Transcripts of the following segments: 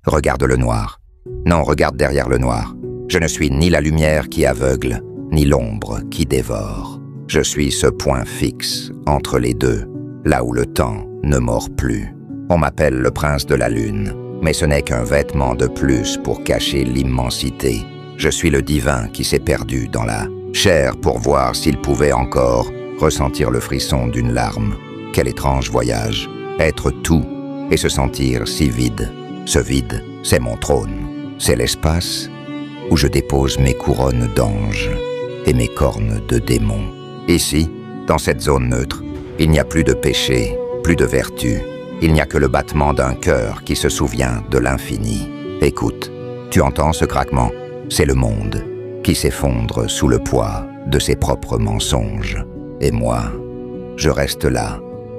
Regarde le noir. Non, regarde derrière le noir. Je ne suis ni la lumière qui aveugle, ni l'ombre qui dévore. Je suis ce point fixe entre les deux, là où le temps ne mord plus. On m'appelle le prince de la lune, mais ce n'est qu'un vêtement de plus pour cacher l'immensité. Je suis le divin qui s'est perdu dans la chair pour voir s'il pouvait encore ressentir le frisson d'une larme. Quel étrange voyage, être tout et se sentir si vide. Ce vide, c'est mon trône, c'est l'espace où je dépose mes couronnes d'anges et mes cornes de démons. Ici, dans cette zone neutre, il n'y a plus de péché, plus de vertu. Il n'y a que le battement d'un cœur qui se souvient de l'infini. Écoute, tu entends ce craquement? C'est le monde qui s'effondre sous le poids de ses propres mensonges. Et moi, je reste là,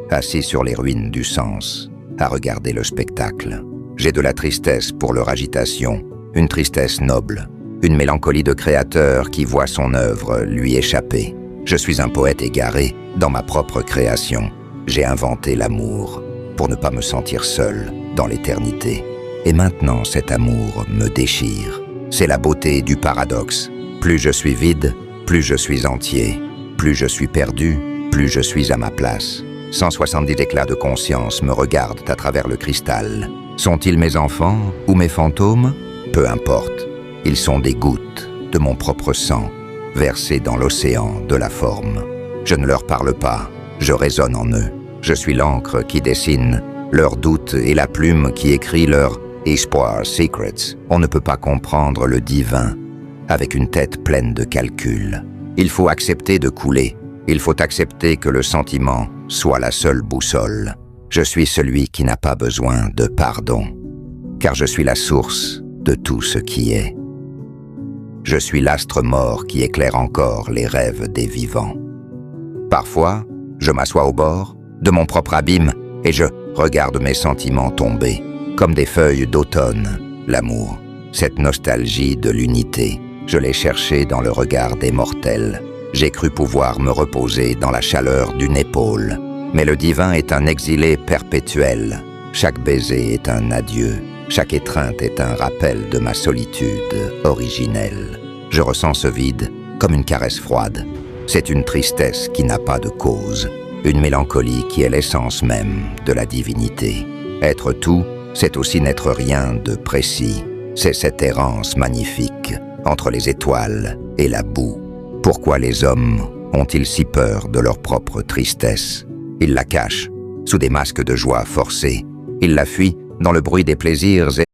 assis sur les ruines du sens, à regarder le spectacle. J'ai de la tristesse pour leur agitation, une tristesse noble, une mélancolie de créateur qui voit son œuvre lui échapper. Je suis un poète égaré dans ma propre création. J'ai inventé l'amour pour ne pas me sentir seul dans l'éternité. Et maintenant, cet amour me déchire. C'est la beauté du paradoxe. Plus je suis vide, plus je suis entier. Plus je suis perdu, plus je suis à ma place. 170 éclats de conscience me regardent à travers le cristal. Sont-ils mes enfants ou mes fantômes? Peu importe. Ils sont des gouttes de mon propre sang, versées dans l'océan de la forme. Je ne leur parle pas, je résonne en eux. Je suis l'encre qui dessine leurs doutes et la plume qui écrit leurs espoirs secrets. On ne peut pas comprendre le divin avec une tête pleine de calculs. Il faut accepter de couler. Il faut accepter que le sentiment soit la seule boussole. Je suis celui qui n'a pas besoin de pardon, car je suis la source de tout ce qui est. Je suis l'astre mort qui éclaire encore les rêves des vivants. Parfois, je m'assois au bord de mon propre abîme et je regarde mes sentiments tomber, comme des feuilles d'automne. L'amour, cette nostalgie de l'unité, je l'ai cherché dans le regard des mortels. J'ai cru pouvoir me reposer dans la chaleur d'une épaule. Mais le divin est un exilé perpétuel. Chaque baiser est un adieu. Chaque étreinte est un rappel de ma solitude originelle. Je ressens ce vide comme une caresse froide. C'est une tristesse qui n'a pas de cause. Une mélancolie qui est l'essence même de la divinité. Être tout, c'est aussi n'être rien de précis. C'est cette errance magnifique entre les étoiles et la boue. Pourquoi les hommes ont-ils si peur de leur propre tristesse? Ils la cachent sous des masques de joie forcés. Ils la fuient dans le bruit des plaisirs